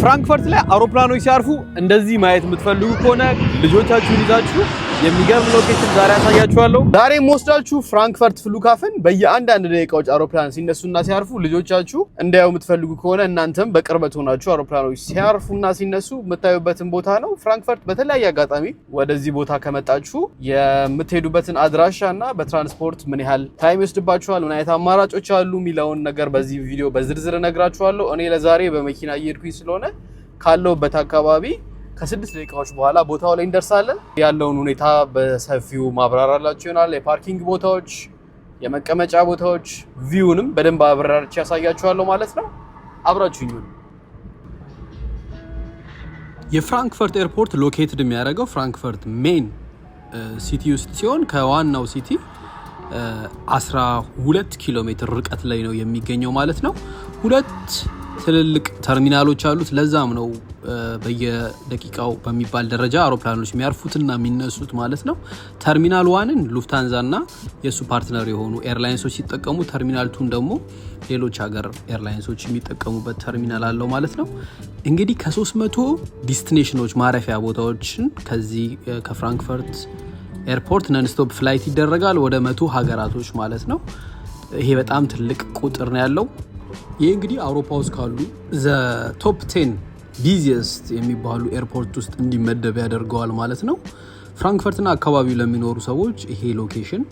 ፍራንክፈርት ላይ አውሮፕላኖች ሲያርፉ እንደዚህ ማየት የምትፈልጉ ከሆነ ልጆቻችሁን ይዛችሁ የሚገርም ሎኬሽን ዛሬ አሳያችኋለሁ። ዛሬ የምወስዳችሁ ፍራንክፈርት ፍሉካፍን በየአንዳንድ ደቂቃዎች አውሮፕላን ሲነሱና ሲያርፉ ልጆቻችሁ እንዳያዩ የምትፈልጉ ከሆነ እናንተም በቅርበት ሆናችሁ አውሮፕላኖች ሲያርፉና ሲነሱ የምታዩበትን ቦታ ነው። ፍራንክፈርት በተለያየ አጋጣሚ ወደዚህ ቦታ ከመጣችሁ የምትሄዱበትን አድራሻና በትራንስፖርት ምን ያህል ታይም ይወስድባችኋል፣ ምን አይነት አማራጮች አሉ የሚለውን ነገር በዚህ ቪዲዮ በዝርዝር እነግራችኋለሁ። እኔ ለዛሬ በመኪና እየሄድኩኝ ስለሆነ ካለውበት አካባቢ ከ6 ደቂቃዎች በኋላ ቦታው ላይ እንደርሳለን። ያለውን ሁኔታ በሰፊው ማብራራላችሁ ይሆናል። የፓርኪንግ ቦታዎች፣ የመቀመጫ ቦታዎች፣ ቪውንም በደንብ አብራርቼ ያሳያችኋለሁ ማለት ነው። አብራችሁኝ ሁኑ። የፍራንክፈርት ኤርፖርት ሎኬትድ የሚያደርገው ፍራንክፈርት ሜን ሲቲ ውስጥ ሲሆን ከዋናው ሲቲ 12 ኪሎ ሜትር ርቀት ላይ ነው የሚገኘው ማለት ነው። ሁለት ትልልቅ ተርሚናሎች አሉት። ለዛም ነው በየደቂቃው በሚባል ደረጃ አውሮፕላኖች የሚያርፉትና የሚነሱት ማለት ነው። ተርሚናል 1ን ሉፍታንዛ እና የሱ ፓርትነር የሆኑ ኤርላይንሶች ሲጠቀሙ፣ ተርሚናል 2ን ደግሞ ሌሎች ሀገር ኤርላይንሶች የሚጠቀሙበት ተርሚናል አለው ማለት ነው። እንግዲህ ከ300 ዲስቲኔሽኖች ማረፊያ ቦታዎችን ከዚህ ከፍራንክፈርት ኤርፖርት ነንስቶፕ ፍላይት ይደረጋል ወደ 100 ሀገራቶች ማለት ነው። ይሄ በጣም ትልቅ ቁጥር ነው ያለው። ይህ እንግዲህ አውሮፓ ውስጥ ካሉ ቶፕ 10 ቢዚየስት የሚባሉ ኤርፖርት ውስጥ እንዲመደብ ያደርገዋል ማለት ነው። ፍራንክፈርትና አካባቢው ለሚኖሩ ሰዎች ይሄ ሎኬሽን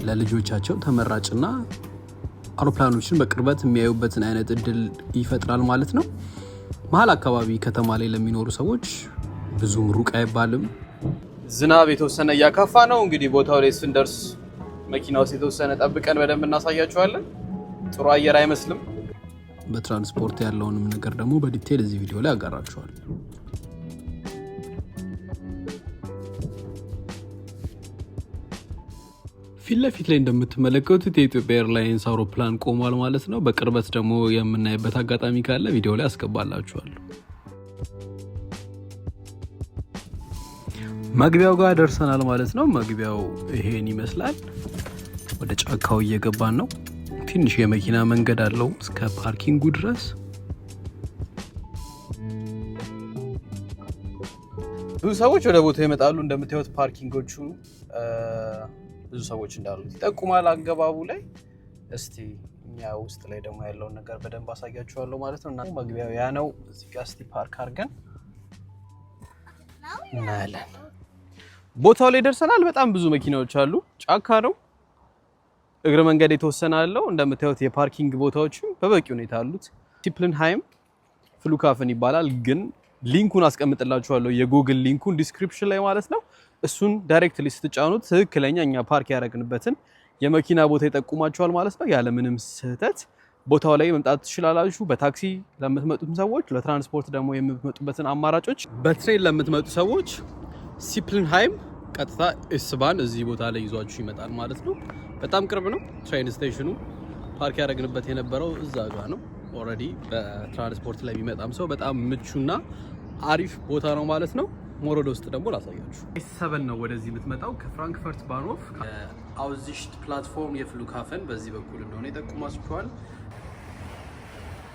ለልጆቻቸው ተመራጭና አውሮፕላኖችን በቅርበት የሚያዩበትን አይነት እድል ይፈጥራል ማለት ነው። መሀል አካባቢ ከተማ ላይ ለሚኖሩ ሰዎች ብዙም ሩቅ አይባልም። ዝናብ የተወሰነ እያካፋ ነው። እንግዲህ ቦታው ላይ ስንደርስ መኪና ውስጥ የተወሰነ ጠብቀን በደንብ እናሳያችኋለን። ጥሩ አየር አይመስልም። በትራንስፖርት ያለውንም ነገር ደግሞ በዲቴል እዚህ ቪዲዮ ላይ አጋራችኋለሁ። ፊት ለፊት ላይ እንደምትመለከቱት የኢትዮጵያ ኤርላይንስ አውሮፕላን ቆሟል ማለት ነው። በቅርበት ደግሞ የምናይበት አጋጣሚ ካለ ቪዲዮ ላይ አስገባላችኋለሁ። መግቢያው ጋር ደርሰናል ማለት ነው። መግቢያው ይሄን ይመስላል። ወደ ጫካው እየገባን ነው። ትንሽ የመኪና መንገድ አለው እስከ ፓርኪንጉ ድረስ። ብዙ ሰዎች ወደ ቦታው ይመጣሉ። እንደምታዩት ፓርኪንጎቹ ብዙ ሰዎች እንዳሉት ይጠቁማል አገባቡ ላይ። እስቲ እኛ ውስጥ ላይ ደግሞ ያለውን ነገር በደንብ አሳያችኋለሁ ማለት ነው። እና መግቢያው ያ ነው። እዚህ ጋር እስቲ ፓርክ አድርገን እናያለን። ቦታው ላይ ደርሰናል። በጣም ብዙ መኪናዎች አሉ። ጫካ ነው። እግረ መንገድ የተወሰነ አለው። እንደምታዩት የፓርኪንግ ቦታዎችም በበቂ ሁኔታ አሉት። ሲፕልንሃይም ፍሉካፍን ይባላል። ግን ሊንኩን አስቀምጥላችኋለሁ፣ የጉግል ሊንኩን ዲስክሪፕሽን ላይ ማለት ነው። እሱን ዳይሬክትሊ ስትጫኑት ትክክለኛ እኛ ፓርክ ያደረግንበትን የመኪና ቦታ ይጠቁማችኋል ማለት ነው። ያለ ምንም ስህተት ቦታው ላይ መምጣት ትችላላችሁ። በታክሲ ለምትመጡት ሰዎች፣ ለትራንስፖርት ደግሞ የምትመጡበትን አማራጮች፣ በትሬን ለምትመጡ ሰዎች ሲፕልንሃይም ቀጥታ ኤስባን እዚህ ቦታ ላይ ይዟችሁ ይመጣል ማለት ነው። በጣም ቅርብ ነው። ትሬን ስቴሽኑ ፓርክ ያደረግንበት የነበረው እዛ ጋር ነው። ኦልሬዲ በትራንስፖርት ላይ የሚመጣም ሰው በጣም ምቹና አሪፍ ቦታ ነው ማለት ነው። ሞሮዶ ውስጥ ደግሞ ላሳያችሁ። ሰበን ነው ወደዚህ የምትመጣው ከፍራንክፈርት ባንሆፍ አውዚሽት ፕላትፎርም የፍሉካፍን በዚህ በኩል እንደሆነ ይጠቁማችኋል።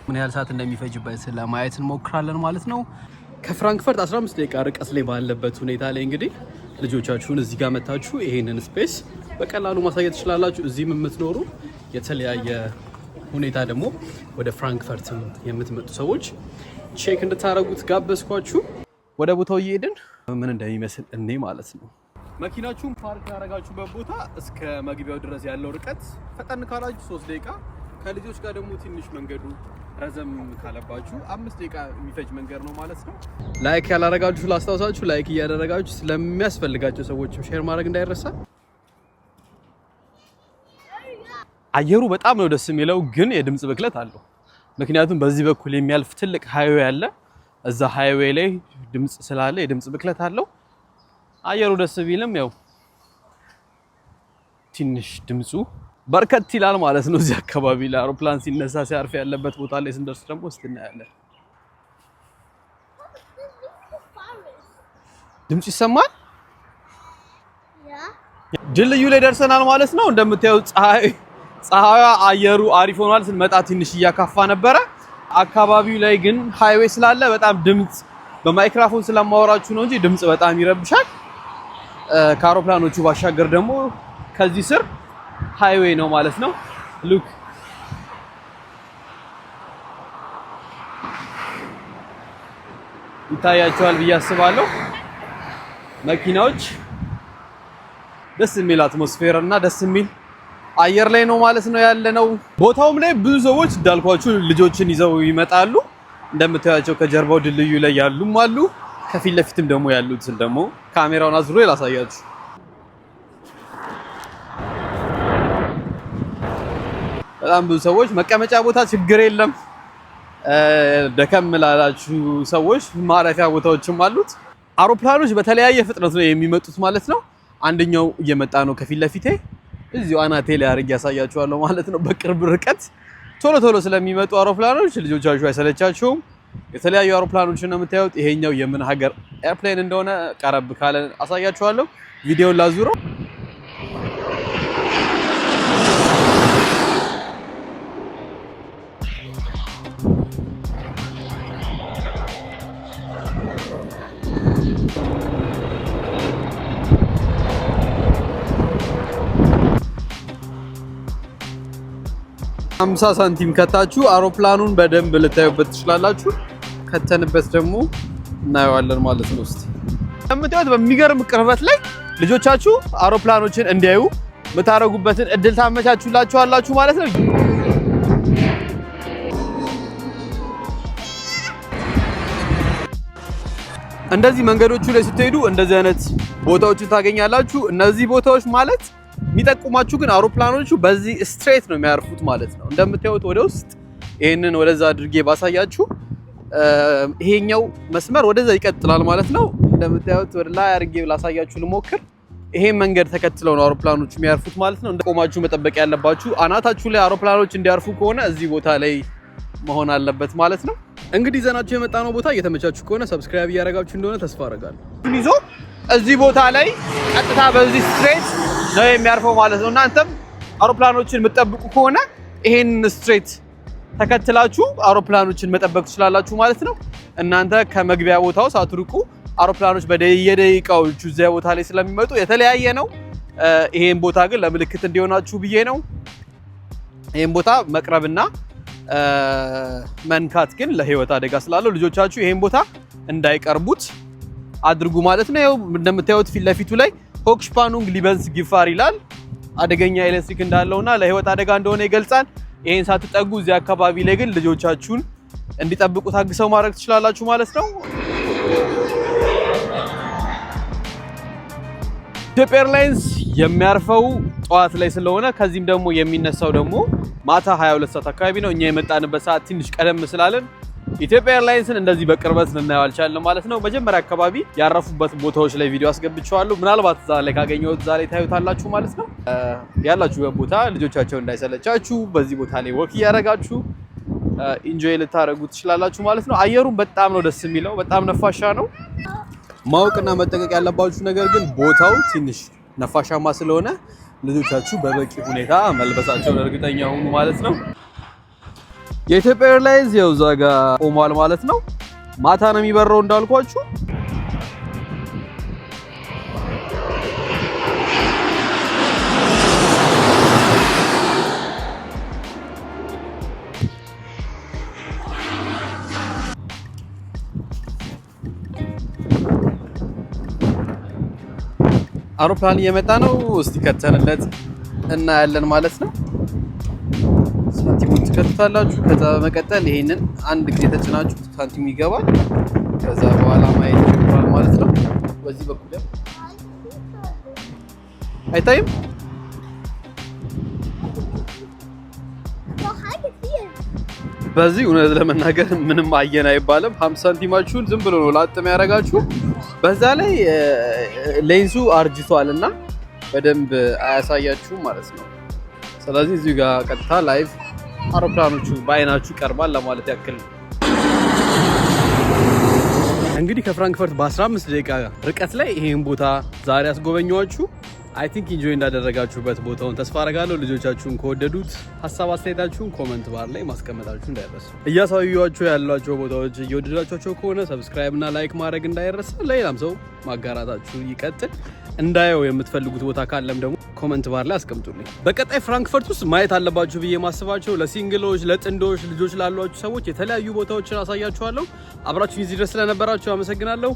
ምን ያህል ሰዓት እንደሚፈጅበት ለማየት እንሞክራለን ማለት ነው። ከፍራንክፈርት 15 ደቂቃ ርቀት ላይ ባለበት ሁኔታ ላይ እንግዲህ ልጆቻችሁን እዚህ ጋር መታችሁ ይሄንን ስፔስ በቀላሉ ማሳየት ትችላላችሁ። እዚህም የምትኖሩ የተለያየ ሁኔታ ደግሞ ወደ ፍራንክፈርት የምትመጡ ሰዎች ቼክ እንድታረጉት ጋበዝኳችሁ። ወደ ቦታው እየሄድን ምን እንደሚመስል እኔ ማለት ነው። መኪናችሁን ፓርክ ያደረጋችሁበት ቦታ እስከ መግቢያው ድረስ ያለው ርቀት ፈጠን ካላችሁ 3 ደቂቃ፣ ከልጆች ጋር ደግሞ ትንሽ መንገዱ ረዘም ካለባችሁ 5 ደቂቃ የሚፈጅ መንገድ ነው ማለት ነው። ላይክ ያላረጋችሁ ላስታውሳችሁ፣ ላይክ እያደረጋችሁ ስለሚያስፈልጋቸው ሰዎችም ሼር ማድረግ እንዳይረሳ። አየሩ በጣም ነው ደስ የሚለው፣ ግን የድምጽ ብክለት አለው። ምክንያቱም በዚህ በኩል የሚያልፍ ትልቅ ሃይዌይ አለ። እዛ ሃይዌይ ላይ ድምጽ ስላለ የድምጽ ብክለት አለው። አየሩ ደስ ቢልም ያው ትንሽ ድምጹ በርከት ይላል ማለት ነው። እዚህ አካባቢ ላይ አውሮፕላን ሲነሳ ሲያርፍ ያለበት ቦታ ላይ ስንደርስ ደግሞ እስቲ እናያለን። ድምጽ ይሰማል። ድልድዩ ላይ ደርሰናል ማለት ነው። እንደምታዩት ፀሐይ አየሩ አሪፍ ሆኗል። ስንመጣ ትንሽ እያካፋ ነበረ። አካባቢው ላይ ግን ሃይዌይ ስላለ በጣም ድምጽ በማይክሮፎን ስለማወራችሁ ነው እንጂ ድምጽ በጣም ይረብሻል። ከአውሮፕላኖቹ ባሻገር ደግሞ ከዚህ ስር ሃይዌይ ነው ማለት ነው። ሉክ ይታያቸዋል ብዬ አስባለሁ። መኪናዎች ደስ የሚል አትሞስፌር እና ደስ የሚል አየር ላይ ነው ማለት ነው ያለነው። ቦታውም ላይ ብዙ ሰዎች እንዳልኳችሁ ልጆችን ይዘው ይመጣሉ። እንደምታያቸው ከጀርባው ድልድዩ ላይ ያሉም አሉ። ከፊት ለፊትም ደግሞ ያሉትን ደግሞ ካሜራውን አዝሮ ላሳያችሁ። በጣም ብዙ ሰዎች መቀመጫ ቦታ ችግር የለም። ደከም ላላችሁ ሰዎች ማረፊያ ቦታዎችም አሉት። አውሮፕላኖች በተለያየ ፍጥነት ነው የሚመጡት ማለት ነው። አንደኛው እየመጣ ነው ከፊት ለፊቴ እዚሁ አናቴ ላይ አድርጌ ያሳያችኋለሁ ማለት ነው። በቅርብ ርቀት ቶሎ ቶሎ ስለሚመጡ አውሮፕላኖች ልጆቻችሁ አይሰለቻችሁም። የተለያዩ አውሮፕላኖችን ነው የምታዩት። ይሄኛው የምን ሀገር ኤርፕሌን እንደሆነ ቀረብ ካለ አሳያችኋለሁ። ቪዲዮውን ላዙረው። ሃምሳ ሳንቲም ከታችሁ አውሮፕላኑን በደንብ ልታዩበት ትችላላችሁ። ከተንበት ደግሞ እናየዋለን ማለት ነው። እስቲ የምታዩት በሚገርም ቅርበት ላይ ልጆቻችሁ አውሮፕላኖችን እንዲያዩ የምታረጉበትን እድል ታመቻቹላችኋላችሁ ማለት ነው። እንደዚህ መንገዶቹ ላይ ስትሄዱ እንደዚህ አይነት ቦታዎችን ታገኛላችሁ። እነዚህ ቦታዎች ማለት የሚጠቁማችሁ ግን አውሮፕላኖቹ በዚህ ስትሬት ነው የሚያርፉት ማለት ነው። እንደምታዩት ወደ ውስጥ ይሄንን ወደዛ አድርጌ ባሳያችሁ ይሄኛው መስመር ወደዛ ይቀጥላል ማለት ነው። እንደምታዩት ወደ ላይ አድርጌ ላሳያችሁ ልሞክር። ይሄን መንገድ ተከትለው ነው አውሮፕላኖቹ የሚያርፉት ማለት ነው። እንደቆማችሁ መጠበቅ ያለባችሁ አናታችሁ ላይ አውሮፕላኖች እንዲያርፉ ከሆነ እዚህ ቦታ ላይ መሆን አለበት ማለት ነው። እንግዲህ ዘናችሁ የመጣነው ቦታ እየተመቻችሁ ከሆነ ሰብስክራይብ እያደረጋችሁ እንደሆነ ተስፋ አደርጋለሁ። ይዞ እዚህ ቦታ ላይ ቀጥታ በዚህ ስትሬት ነው የሚያርፈው ማለት ነው። እናንተም አውሮፕላኖችን የምትጠብቁ ከሆነ ይሄን ስትሬት ተከትላችሁ አውሮፕላኖችን መጠበቅ ትችላላችሁ ማለት ነው። እናንተ ከመግቢያ ቦታው ሳትርቁ አውሮፕላኖች በየደቂቃዎቹ እዚያ ቦታ ላይ ስለሚመጡ የተለያየ ነው። ይሄን ቦታ ግን ለምልክት እንዲሆናችሁ ብዬ ነው። ይሄን ቦታ መቅረብና መንካት ግን ለህይወት አደጋ ስላለው ልጆቻችሁ ይሄን ቦታ እንዳይቀርቡት አድርጉ ማለት ነው። ይኸው እንደምታዩት ፊት ለፊቱ ላይ ሆክስፓኑንግ ሊበንስ ጊፋር ይላል። አደገኛ ኤሌክትሪክ እንዳለውና ለህይወት አደጋ እንደሆነ ይገልጻል። ይሄን ሳትጠጉ እዚህ አካባቢ ላይ ግን ልጆቻችሁን እንዲጠብቁ ታግሰው ማድረግ ትችላላችሁ ማለት ነው። ኢትዮጵያ ኤርላይንስ የሚያርፈው ጠዋት ላይ ስለሆነ ከዚህም ደግሞ የሚነሳው ደግሞ ማታ 22 ሰዓት አካባቢ ነው። እኛ የመጣንበት ሰዓት ትንሽ ቀደም ስላለን ኢትዮጵያ ኤርላይንስን እንደዚህ በቅርበት ልናየው አልቻልንም ማለት ነው። መጀመሪያ አካባቢ ያረፉበት ቦታዎች ላይ ቪዲዮ አስገብቻለሁ። ምናልባት እዛ ላይ ካገኘሁት እዛ ላይ ታዩታላችሁ ማለት ነው። ያላችሁበት ቦታ ልጆቻቸው እንዳይሰለቻችሁ በዚህ ቦታ ላይ ወክ እያደረጋችሁ ኢንጆይ ልታደርጉ ትችላላችሁ ማለት ነው። አየሩን በጣም ነው ደስ የሚለው፣ በጣም ነፋሻ ነው። ማወቅና መጠንቀቅ ያለባችሁ ነገር ግን ቦታው ትንሽ ነፋሻማ ስለሆነ ልጆቻችሁ በበቂ ሁኔታ መልበሳቸውን እርግጠኛ ሁኑ ማለት ነው። የኢትዮጵያ ኤርላይንስ ያው እዛ ጋር ቆሟል ማለት ነው። ማታ ነው የሚበረው እንዳልኳችሁ። አውሮፕላን እየመጣ ነው። እስቲ ከተንለት እናያለን ማለት ነው። ሳንቲሙን ትከቱታላችሁ። ከዛ በመቀጠል ይሄንን አንድ ጊዜ ተጭናችሁ ሳንቲሙ ይገባል። ከዛ በኋላ ማየት ይችላል ማለት ነው። በዚህ በኩል አይታይም። በዚህ እውነት ለመናገር ምንም አየን አይባልም። 50 ሳንቲማችሁን ዝም ብሎ ነው ላጥም ያደርጋችሁ። በዛ ላይ ሌንሱ አርጅቷልና በደንብ አያሳያችሁም ማለት ነው። ስለዚህ እዚህ ጋር ቀጥታ ላይቭ አውሮፕላኖቹ በአይናችሁ ቀርባል ለማለት ያክል ነው። እንግዲህ ከፍራንክፈርት በ15 ደቂቃ ርቀት ላይ ይሄን ቦታ ዛሬ አስጎበኘዋችሁ። አይ ቲንክ ኢንጆይ እንዳደረጋችሁበት ቦታውን ተስፋ አደርጋለሁ። ልጆቻችሁን ከወደዱት ሀሳብ አስተያየታችሁን ኮመንት ባር ላይ ማስቀመጣችሁ እንዳይረሱ። እያሳዩዋችሁ ያሏቸው ቦታዎች እየወደዳችሁ ከሆነ ሰብስክራይብ እና ላይክ ማድረግ እንዳይረሳ። ለሌላም ሰው ማጋራታችሁ ይቀጥል። እንዳየው የምትፈልጉት ቦታ ካለም ደግሞ ኮመንት ባር ላይ አስቀምጡልኝ። በቀጣይ ፍራንክፈርት ውስጥ ማየት አለባችሁ ብዬ ማስባቸው ለሲንግሎች፣ ለጥንዶች፣ ልጆች ላሏችሁ ሰዎች የተለያዩ ቦታዎችን አሳያችኋለሁ። አብራችሁኝ እዚህ ድረስ ስለነበራችሁ አመሰግናለሁ።